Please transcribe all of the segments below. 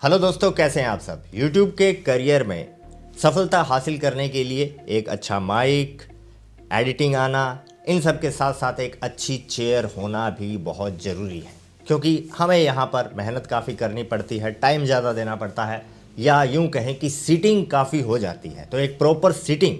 Hello दोस्तों, कैसे हैं आप सब। YouTube के करियर में सफलता हासिल करने के लिए एक अच्छा माइक, एडिटिंग आना, इन सब के साथ साथ एक अच्छी चेयर होना भी बहुत ज़रूरी है, क्योंकि हमें यहाँ पर मेहनत काफ़ी करनी पड़ती है, टाइम ज़्यादा देना पड़ता है, या यूँ कहें कि सीटिंग काफ़ी हो जाती है। तो एक प्रॉपर सीटिंग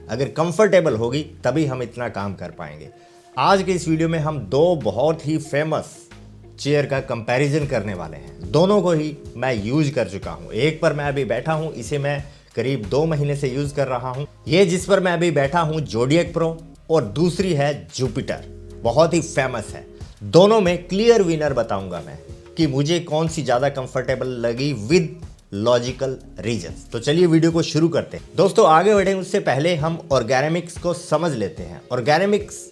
अगर कंफर्टेबल होगी तभी हम इतना काम कर पाएंगे। आज के इस वीडियो में हम दो बहुत ही फेमस चेयर का कंपैरिजन करने वाले हैं। दोनों को ही मैं यूज कर चुका हूं। एक पर मैं अभी बैठा हूं, इसे मैं करीब 2 महीने से यूज कर रहा हूं। ये जिस पर मैं अभी बैठा हूं जोडियक प्रो, और दूसरी है जुपिटर, बहुत ही फेमस है। दोनों में क्लियर विनर बताऊंगा मैं कि मुझे कौन सी ज्यादा कंफर्टेबल लगी विद लॉजिकल रीजंस। तो चलिए वीडियो को शुरू करते हैं। दोस्तों आगे बढ़े उससे पहले हम ऑर्गेनोमिक्स को समझ लेते हैं। ऑर्गेनोमिक्स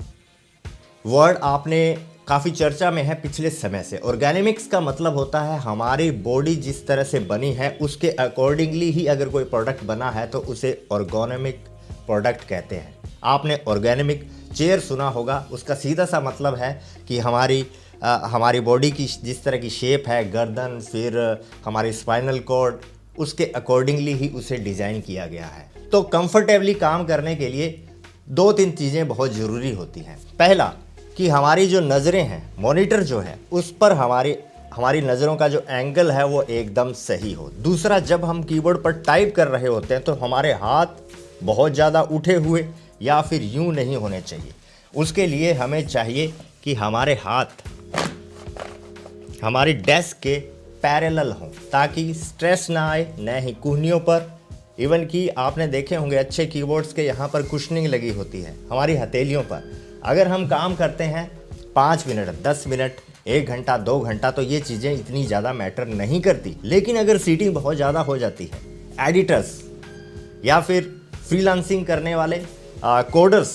वर्ड आपने काफ़ी चर्चा में है पिछले समय से। ऑर्गेनोमिक्स का मतलब होता है हमारी बॉडी जिस तरह से बनी है उसके अकॉर्डिंगली ही अगर कोई प्रोडक्ट बना है तो उसे ऑर्गेनोमिक प्रोडक्ट कहते हैं। आपने ऑर्गेनोमिक चेयर सुना होगा, उसका सीधा सा मतलब है कि हमारी बॉडी की जिस तरह की शेप है, गर्दन, फिर हमारी स्पाइनल कॉर्ड, उसके अकॉर्डिंगली ही उसे डिज़ाइन किया गया है। तो कंफर्टेबली काम करने के लिए 2-3 चीज़ें बहुत ज़रूरी होती हैं। पहला कि हमारी जो नज़रें हैं, मॉनिटर जो है उस पर हमारी नज़रों का जो एंगल है वो एकदम सही हो। दूसरा, जब हम कीबोर्ड पर टाइप कर रहे होते हैं तो हमारे हाथ बहुत ज़्यादा उठे हुए या फिर यूं नहीं होने चाहिए। उसके लिए हमें चाहिए कि हमारे हाथ हमारी डेस्क के पैरेलल हों ताकि स्ट्रेस ना आए, न ही कोहनियों पर। इवन कि आपने देखे होंगे अच्छे कीबोर्ड्स के यहाँ पर कुशनिंग लगी होती है हमारी हथेलियों पर। अगर हम काम करते हैं 5 मिनट, 10 मिनट, 1 घंटा, 2 घंटा, तो ये चीज़ें इतनी ज़्यादा मैटर नहीं करती। लेकिन अगर सीटिंग बहुत ज़्यादा हो जाती है, एडिटर्स या फिर फ्रीलांसिंग करने वाले कोडर्स,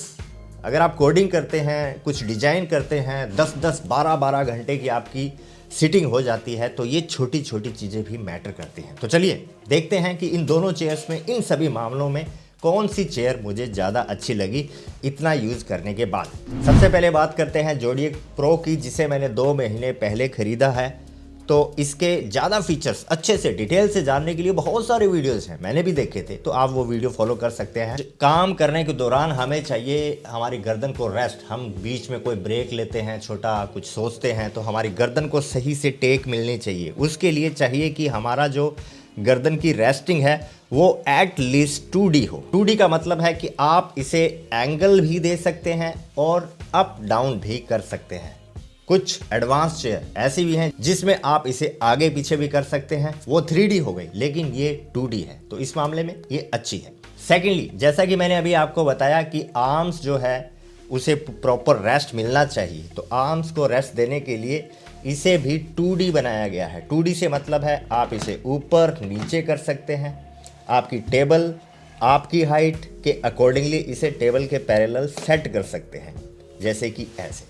अगर आप कोडिंग करते हैं, कुछ डिजाइन करते हैं, 10-10, 12-12 घंटे की आपकी सीटिंग हो जाती है, तो ये छोटी छोटी चीज़ें भी मैटर करती हैं। तो चलिए देखते हैं कि इन दोनों चेयर्स में, इन सभी मामलों में कौन सी चेयर मुझे ज़्यादा अच्छी लगी इतना यूज़ करने के बाद। सबसे पहले बात करते हैं जोडियक प्रो की, जिसे मैंने 2 महीने पहले ख़रीदा है। तो इसके ज़्यादा फीचर्स अच्छे से डिटेल से जानने के लिए बहुत सारे वीडियोस हैं, मैंने भी देखे थे, तो आप वो वीडियो फॉलो कर सकते हैं। काम करने के दौरान हमें चाहिए हमारी गर्दन को रेस्ट। हम बीच में कोई ब्रेक लेते हैं, छोटा कुछ सोचते हैं, तो हमारी गर्दन को सही से टेक मिलनी चाहिए। उसके लिए चाहिए कि हमारा जो गर्दन की रेस्टिंग है वो एट लीस्ट 2D हो। 2D का मतलब है कि आप इसे एंगल भी दे सकते हैं और अप डाउन भी कर सकते हैं। कुछ एडवांस चेयर ऐसी भी हैं जिसमें आप इसे आगे पीछे भी कर सकते हैं, वो 3D हो गई, लेकिन ये 2D है, तो इस मामले में ये अच्छी है। सेकेंडली, जैसा कि मैंने अभी आपको बताया कि आर्म्स जो है उसे प्रॉपर रेस्ट मिलना चाहिए, तो आर्म्स को रेस्ट देने के लिए इसे भी 2D बनाया गया है। 2D से मतलब है आप इसे ऊपर नीचे कर सकते हैं, आपकी टेबल आपकी हाइट के अकॉर्डिंगली इसे टेबल के पैरेलल सेट कर सकते हैं, जैसे कि ऐसे।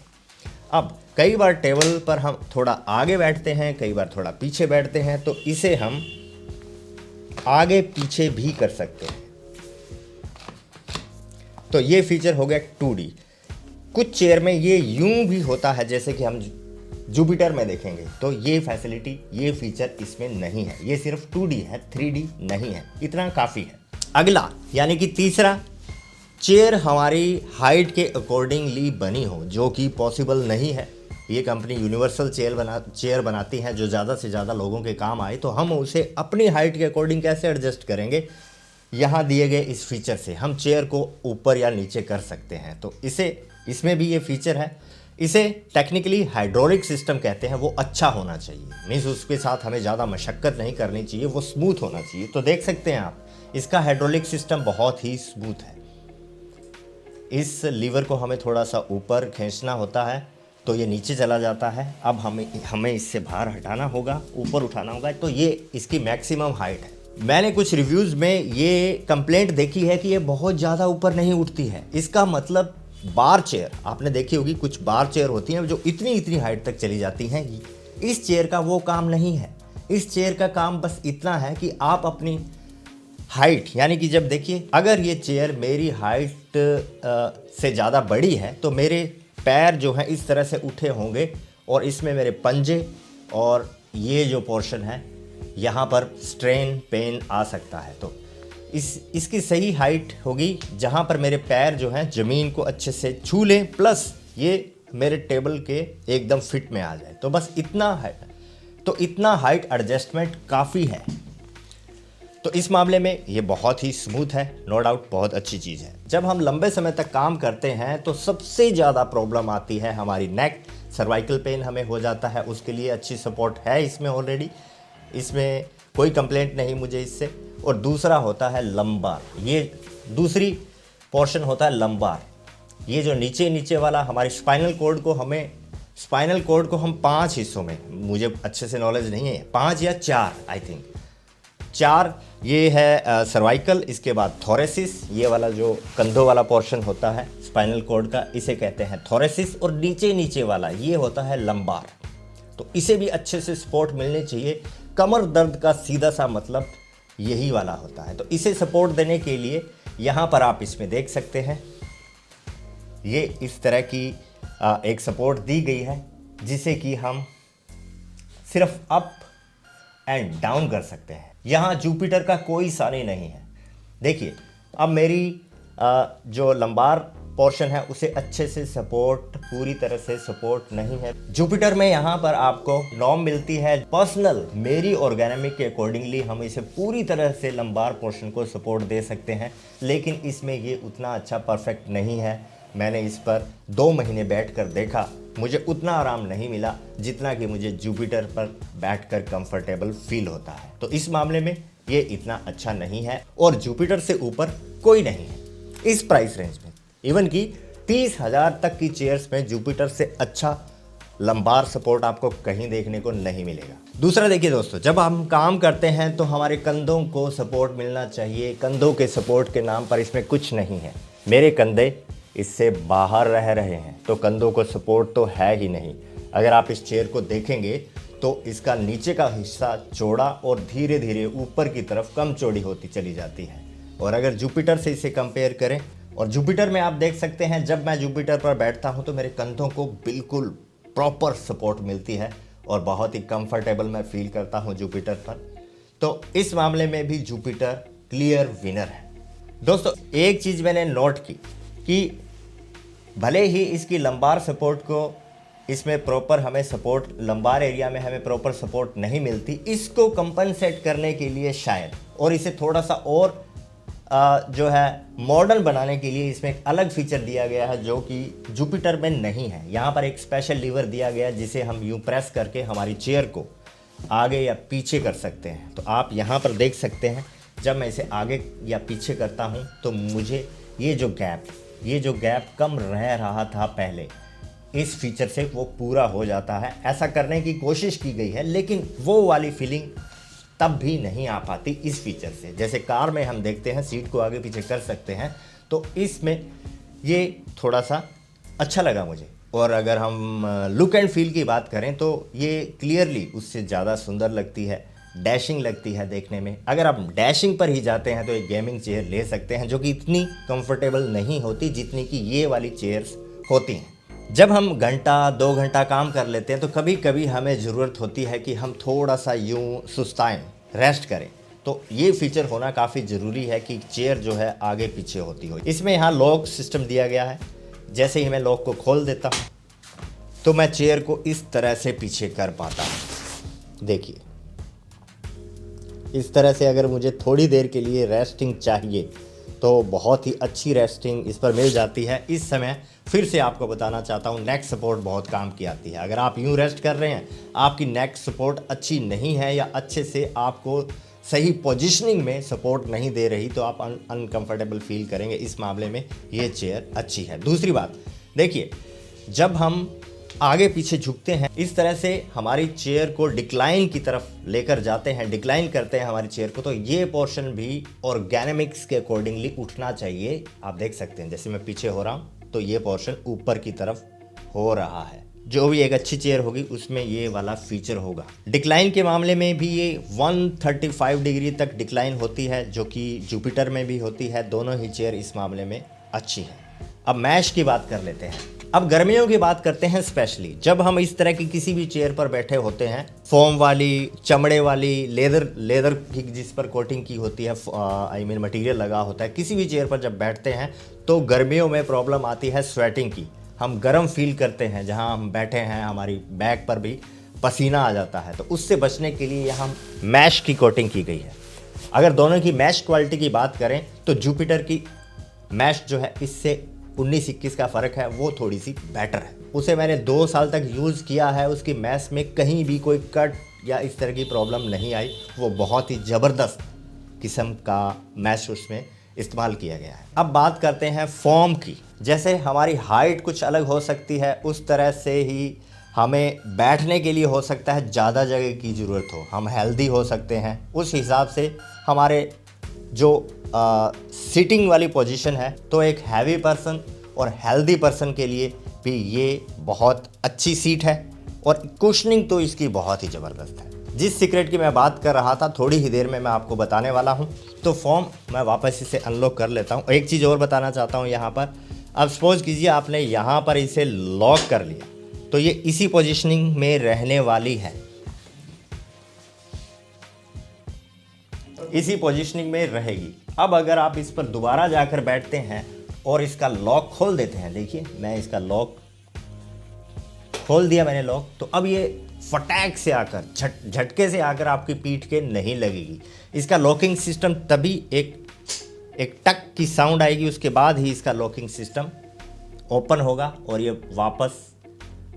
अब कई बार टेबल पर हम थोड़ा आगे बैठते हैं, कई बार थोड़ा पीछे बैठते हैं, तो इसे हम आगे पीछे भी कर सकते हैं। तो ये फीचर हो गया 2D। कुछ चेयर में ये यूं भी होता है, जैसे कि हम जुपिटर में देखेंगे, तो ये फैसिलिटी, ये फीचर इसमें नहीं है। ये सिर्फ 2D है, 3D नहीं है, इतना काफ़ी है। अगला यानी कि तीसरा, चेयर हमारी हाइट के अकॉर्डिंगली बनी हो, जो कि पॉसिबल नहीं है। ये कंपनी यूनिवर्सल चेयर बनाती है जो ज़्यादा से ज़्यादा लोगों के काम आए, तो हम उसे अपनी हाइट के अकॉर्डिंग कैसे एडजस्ट करेंगे। यहाँ दिए गए इस फीचर से हम चेयर को ऊपर या नीचे कर सकते हैं, तो इसमें भी ये फीचर है। इसे टेक्निकली हाइड्रोलिक सिस्टम कहते हैं। वो अच्छा होना चाहिए, मीन्स उसके साथ हमें ज़्यादा मशक्क़त नहीं करनी चाहिए, वो स्मूथ होना चाहिए। तो देख सकते हैं आप, इसका हाइड्रोलिक सिस्टम बहुत ही स्मूथ है। इस लीवर को हमें थोड़ा सा ऊपर खींचना होता है तो ये नीचे चला जाता है। अब हमें इससे बाहर हटाना होगा, ऊपर उठाना होगा, तो ये इसकी मैक्सिमम हाइट है। मैंने कुछ रिव्यूज़ में ये कंप्लेंट देखी है कि ये बहुत ज़्यादा ऊपर नहीं उठती है। इसका मतलब बार चेयर आपने देखी होगी, कुछ बार चेयर होती हैं जो इतनी हाइट तक चली जाती हैं। इस चेयर का वो काम नहीं है। इस चेयर का काम बस इतना है कि आप अपनी हाइट, यानी कि जब देखिए, अगर ये चेयर मेरी हाइट से ज़्यादा बड़ी है तो मेरे पैर जो हैं इस तरह से उठे होंगे और इसमें मेरे पंजे और ये जो पोर्शन है यहाँ पर स्ट्रेन पेन आ सकता है। तो इसकी सही हाइट होगी जहाँ पर मेरे पैर जो हैं ज़मीन को अच्छे से छू लें, प्लस ये मेरे टेबल के एकदम फिट में आ जाए। तो बस इतना है, तो इतना हाइट एडजस्टमेंट काफ़ी है। तो इस मामले में ये बहुत ही स्मूथ है, नो डाउट बहुत अच्छी चीज़ है। जब हम लंबे समय तक काम करते हैं तो सबसे ज़्यादा प्रॉब्लम आती है हमारी नेक, सर्वाइकल पेन हमें हो जाता है। उसके लिए अच्छी सपोर्ट है इसमें ऑलरेडी, इसमें कोई कंप्लेंट नहीं मुझे इससे। और दूसरा होता है लंबार, ये दूसरी पोर्शन होता है लंबार। ये जो नीचे वाला हमारे स्पाइनल कॉर्ड को हम 5 हिस्सों में, मुझे अच्छे से नॉलेज नहीं है, 5 या 4 आई थिंक 4, ये है सर्वाइकल, इसके बाद थोरेसिस, ये वाला जो कंधों वाला पोर्शन होता है स्पाइनल कॉर्ड का, इसे कहते हैं थोरेसिस। और नीचे वाला ये होता है लंबार। तो इसे भी अच्छे से सपोर्ट मिलनी चाहिए। कमर दर्द का सीधा सा मतलब यही वाला होता है। तो इसे सपोर्ट देने के लिए यहाँ पर आप इसमें देख सकते हैं, ये इस तरह की एक सपोर्ट दी गई है जिसे कि हम सिर्फ अप एंड डाउन कर सकते हैं। यहाँ जुपिटर का कोई सानी नहीं है। देखिए अब मेरी जो लंबार पोर्शन है उसे अच्छे से सपोर्ट, पूरी तरह से सपोर्ट नहीं है। जुपिटर में यहाँ पर आपको नॉर्म मिलती है पर्सनल, मेरी ऑर्गेनोमिक के अकॉर्डिंगली हम इसे पूरी तरह से लंबार पोर्शन को सपोर्ट दे सकते हैं, लेकिन इसमें ये उतना अच्छा परफेक्ट नहीं है। मैंने इस पर 2 महीने बैठकर देखा, मुझे उतना आराम नहीं मिला जितना कि मुझे जुपिटर पर बैठकर कंफर्टेबल फील होता है। तो इस मामले में ये इतना अच्छा नहीं है और जुपिटर से ऊपर कोई नहीं है इस प्राइस रेंज में। इवन कि 30,000 तक की चेयर्स में जुपिटर से अच्छा लंबार सपोर्ट आपको कहीं देखने को नहीं मिलेगा। दूसरा देखिए दोस्तों, जब हम काम करते हैं तो हमारे कंधों को सपोर्ट मिलना चाहिए। कंधों के सपोर्ट के नाम पर इसमें कुछ नहीं है। मेरे कंधे इससे बाहर रह रहे हैं तो कंधों को सपोर्ट तो है ही नहीं। अगर आप इस चेयर को देखेंगे तो इसका नीचे का हिस्सा चौड़ा और धीरे धीरे ऊपर की तरफ कम चौड़ी होती चली जाती है। और अगर जुपिटर से इसे कंपेयर करें, और जुपिटर में आप देख सकते हैं जब मैं जुपिटर पर बैठता हूं तो मेरे कंधों को बिल्कुल प्रॉपर सपोर्ट मिलती है और बहुत ही कंफर्टेबल मैं फील करता हूं जुपिटर पर। तो इस मामले में भी जुपिटर क्लियर विनर है। दोस्तों एक चीज़ मैंने नोट की कि भले ही इसकी लंबार सपोर्ट को इसमें प्रॉपर हमें सपोर्ट, लंबार एरिया में हमें प्रॉपर सपोर्ट नहीं मिलती, इसको कंपनसेट करने के लिए शायद, और इसे थोड़ा सा और जो है मॉडर्न बनाने के लिए इसमें एक अलग फीचर दिया गया है जो कि जुपिटर में नहीं है। यहाँ पर एक स्पेशल लीवर दिया गया है जिसे हम यूँ प्रेस करके हमारी चेयर को आगे या पीछे कर सकते हैं। तो आप यहाँ पर देख सकते हैं जब मैं इसे आगे या पीछे करता हूँ तो मुझे ये जो गैप कम रह रहा था पहले, इस फीचर से वो पूरा हो जाता है। ऐसा करने की कोशिश की गई है लेकिन वो वाली फीलिंग तब भी नहीं आ पाती इस फीचर से। जैसे कार में हम देखते हैं सीट को आगे पीछे कर सकते हैं, तो इसमें ये थोड़ा सा अच्छा लगा मुझे। और अगर हम लुक एंड फील की बात करें तो ये क्लियरली उससे ज़्यादा सुंदर लगती है, डैशिंग लगती है देखने में। अगर आप डैशिंग पर ही जाते हैं तो एक गेमिंग चेयर ले सकते हैं जो कि इतनी कंफर्टेबल नहीं होती जितनी कि ये वाली चेयर्स होती हैं। जब हम घंटा 2 घंटा काम कर लेते हैं तो कभी कभी हमें ज़रूरत होती है कि हम थोड़ा सा यूँ सुस्ताएं, रेस्ट करें। तो ये फीचर होना काफ़ी ज़रूरी है कि चेयर जो है आगे पीछे होती हो। इसमें यहाँ लॉक सिस्टम दिया गया है। जैसे ही मैं लॉक को खोल देता हूँ तो मैं चेयर को इस तरह से पीछे कर पाता हूँ। देखिए इस तरह से अगर मुझे थोड़ी देर के लिए रेस्टिंग चाहिए तो बहुत ही अच्छी रेस्टिंग इस पर मिल जाती है। इस समय फिर से आपको बताना चाहता हूँ नेक सपोर्ट बहुत काम की आती है। अगर आप यूँ रेस्ट कर रहे हैं, आपकी नेक सपोर्ट अच्छी नहीं है या अच्छे से आपको सही पोजीशनिंग में सपोर्ट नहीं दे रही तो आप अनकंफर्टेबल फील करेंगे। इस मामले में ये चेयर अच्छी है। दूसरी बात देखिए, जब हम आगे पीछे झुकते हैं इस तरह से हमारी चेयर को डिक्लाइन की तरफ लेकर जाते हैं, डिक्लाइन करते हैं हमारी चेयर को, तो ये पोर्शन भी ऑर्गेनोमिक्स के अकॉर्डिंगली उठना चाहिए। आप देख सकते हैं जैसे मैं पीछे हो रहा हूँ तो ये पोर्शन ऊपर की तरफ हो रहा है। जो भी एक अच्छी चेयर होगी उसमें ये वाला फीचर होगा। डिक्लाइन के मामले में भी ये 135 डिग्री तक डिक्लाइन होती है जो कि जुपिटर में भी होती है। दोनों ही चेयर इस मामले में अच्छी है। अब मैश की बात कर लेते हैं। अब गर्मियों की बात करते हैं। स्पेशली जब हम इस तरह की किसी भी चेयर पर बैठे होते हैं, फोम वाली, चमड़े वाली, लेदर की जिस पर कोटिंग की होती है, मटेरियल लगा होता है, किसी भी चेयर पर जब बैठते हैं तो गर्मियों में प्रॉब्लम आती है स्वेटिंग की। हम गर्म फील करते हैं, जहां हम बैठे हैं हमारी बैक पर भी पसीना आ जाता है। तो उससे बचने के लिए यहाँ मैश की कोटिंग की गई है। अगर दोनों की मैश क्वालिटी की बात करें तो जुपिटर की मैश जो है इससे 19-21 का फ़र्क है, वो थोड़ी सी बेटर है। उसे मैंने 2 साल तक यूज़ किया है, उसकी मैश में कहीं भी कोई कट या इस तरह की प्रॉब्लम नहीं आई। वो बहुत ही ज़बरदस्त किस्म का मैश उसमें इस्तेमाल किया गया है। अब बात करते हैं फॉर्म की। जैसे हमारी हाइट कुछ अलग हो सकती है, उस तरह से ही हमें बैठने के लिए हो सकता है ज़्यादा जगह की ज़रूरत हो, हम हेल्दी हो सकते हैं। उस हिसाब से हमारे जो सिटिंग वाली पोजीशन है, तो एक हैवी पर्सन और हेल्दी पर्सन के लिए भी ये बहुत अच्छी सीट है और कुशनिंग तो इसकी बहुत ही ज़बरदस्त है। जिस सीक्रेट की मैं बात कर रहा था थोड़ी ही देर में मैं आपको बताने वाला हूँ। तो फॉर्म मैं वापस इसे अनलॉक कर लेता हूँ। एक चीज़ और बताना चाहता हूँ यहाँ पर। अब सपोज कीजिए आपने यहाँ पर इसे लॉक कर लिया, तो ये इसी पोजीशनिंग में रहने वाली है, इसी पोजीशनिंग में रहेगी। अब अगर आप इस पर दोबारा जाकर बैठते हैं और इसका लॉक खोल देते हैं, देखिए मैं इसका लॉक खोल दिया मैंने लॉक, तो अब ये फटाक से आकर झटके से आकर आपकी पीठ के नहीं लगेगी। इसका लॉकिंग सिस्टम तभी एक टक की साउंड आएगी, उसके बाद ही इसका लॉकिंग सिस्टम ओपन होगा और ये वापस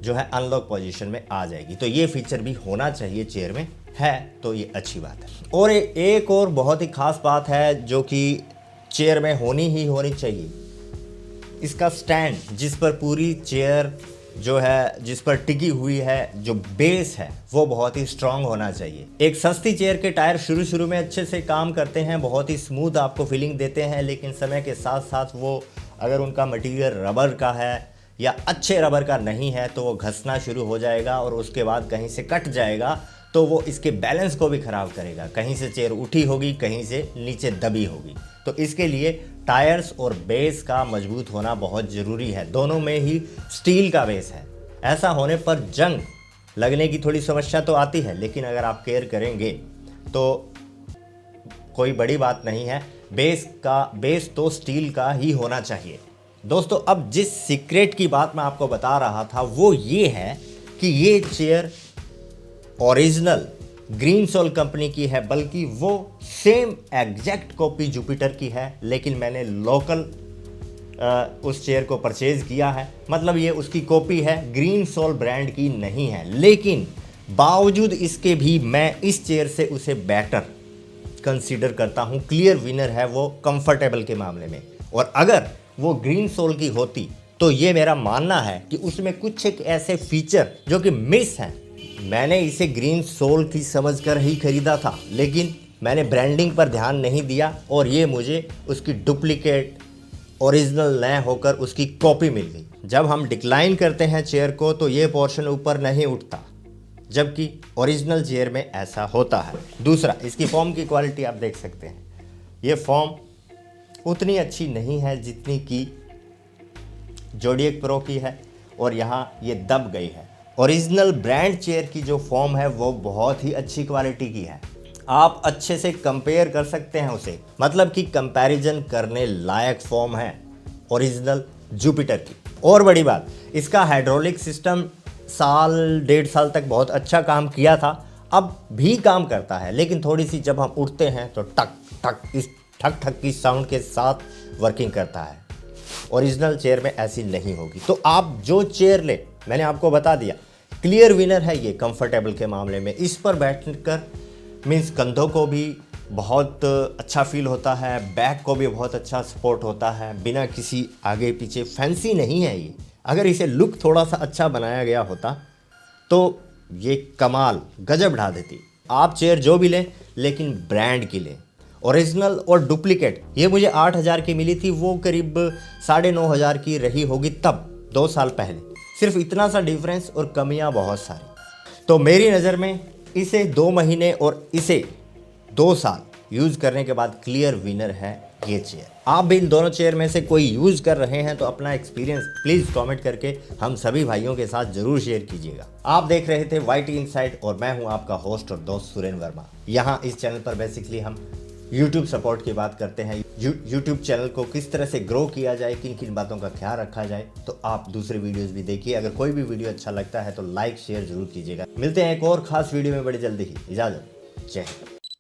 जो है अनलॉक पोजीशन में आ जाएगी। तो ये फीचर भी होना चाहिए चेयर में, है तो ये अच्छी बात है। और एक और बहुत ही खास बात है जो कि चेयर में होनी ही होनी चाहिए, इसका स्टैंड, जिस पर पूरी चेयर जो है, जिस पर टिकी हुई है, जो बेस है वो बहुत ही स्ट्रांग होना चाहिए। एक सस्ती चेयर के टायर शुरू में अच्छे से काम करते हैं, बहुत ही स्मूथ आपको फीलिंग देते हैं, लेकिन समय के साथ साथ वो अगर उनका मटेरियल रबर का है या अच्छे रबर का नहीं है तो वो घसना शुरू हो जाएगा और उसके बाद कहीं से कट जाएगा, तो वो इसके बैलेंस को भी ख़राब करेगा। कहीं से चेयर उठी होगी, कहीं से नीचे दबी होगी। तो इसके लिए टायर्स और बेस का मजबूत होना बहुत ज़रूरी है। दोनों में ही स्टील का बेस है। ऐसा होने पर जंग लगने की थोड़ी समस्या तो आती है, लेकिन अगर आप केयर करेंगे तो कोई बड़ी बात नहीं है। बेस तो स्टील का ही होना चाहिए। दोस्तों, अब जिस सीक्रेट की बात मैं आपको बता रहा था वो ये है कि ये chair original Green Soul company की है, बल्कि वो सेम एग्जैक्ट कॉपी जुपिटर की है, लेकिन मैंने लोकल उस चेयर को परचेज़ किया है। मतलब ये उसकी कॉपी है, ग्रीन सोल ब्रांड की नहीं है। लेकिन बावजूद इसके भी मैं इस चेयर से उसे बेटर कंसीडर करता हूँ। क्लियर विनर है वो कंफर्टेबल के मामले में। और अगर वो ग्रीन सोल की होती तो ये मेरा मानना है कि उसमें कुछ एक ऐसे फीचर जो कि मिस हैं। मैंने इसे ग्रीन सोल की समझकर ही खरीदा था, लेकिन मैंने ब्रांडिंग पर ध्यान नहीं दिया और ये मुझे उसकी डुप्लीकेट ओरिजिनल न होकर उसकी कॉपी मिल गई। जब हम डिक्लाइन करते हैं चेयर को तो ये पोर्शन ऊपर नहीं उठता, जबकि ओरिजिनल चेयर में ऐसा होता है। दूसरा, इसकी फॉर्म की क्वालिटी आप देख सकते हैं। ये फॉर्म उतनी अच्छी नहीं है जितनी की जोडियक प्रो की है और यहाँ ये दब गई है। ओरिजिनल ब्रांड चेयर की जो फॉर्म है वो बहुत ही अच्छी क्वालिटी की है। आप अच्छे से कंपेयर कर सकते हैं उसे, मतलब कि कंपैरिजन करने लायक फॉर्म है ओरिजिनल जुपिटर की। और बड़ी बात, इसका हाइड्रोलिक सिस्टम साल 1.5 साल तक बहुत अच्छा काम किया था, अब भी काम करता है, लेकिन थोड़ी सी जब हम उठते हैं तो टक टक, इस ठक ठक की साउंड के साथ वर्किंग करता है। ओरिजिनल चेयर में ऐसी नहीं होगी। तो आप जो चेयर ले, मैंने आपको बता दिया, क्लियर विनर है ये कंफर्टेबल के मामले में। इस पर बैठकर मीन्स कंधों को भी बहुत अच्छा फील होता है, बैक को भी बहुत अच्छा सपोर्ट होता है, बिना किसी आगे पीछे। फैंसी नहीं है ये। अगर इसे लुक थोड़ा सा अच्छा बनाया गया होता तो ये कमाल गजब ढा देती। आप चेयर जो भी लें, लेकिन ब्रांड की लें। ओरिजिनल और डुप्लीकेट ये मुझे 8,000 की मिली थी, वो करीब 9,500 की रही होगी तब 2 साल पहले। सिर्फ इतना सा डिफरेंस और कमियां बहुत सारी। तो मेरी नज़र में इसे 2 महीने और इसे 2 साल यूज़ करने के बाद क्लियर विनर है ये चेयर। आप भी इन दोनों चेयर में से कोई यूज़ कर रहे हैं तो अपना एक्सपीरियंस प्लीज़ कमेंट करके हम सभी भाइयों के साथ जरूर शेयर कीजिएगा। आप देख रहे थे वाईटी इनसाइड और मैं हूं आपका होस्ट और दोस्त सुरेंद्र वर्मा। यहाँ इस चैनल पर बेसिकली हम यूट्यूब सपोर्ट की बात करते हैं, यूट्यूब चैनल को किस तरह से ग्रो किया जाए, किन किन बातों का ख्याल रखा जाए। तो आप दूसरे वीडियोस भी देखिए। अगर कोई भी वीडियो अच्छा लगता है तो लाइक शेयर जरूर कीजिएगा। मिलते हैं एक और खास वीडियो में बड़ी जल्दी ही। इजाज़त, जय हिंद।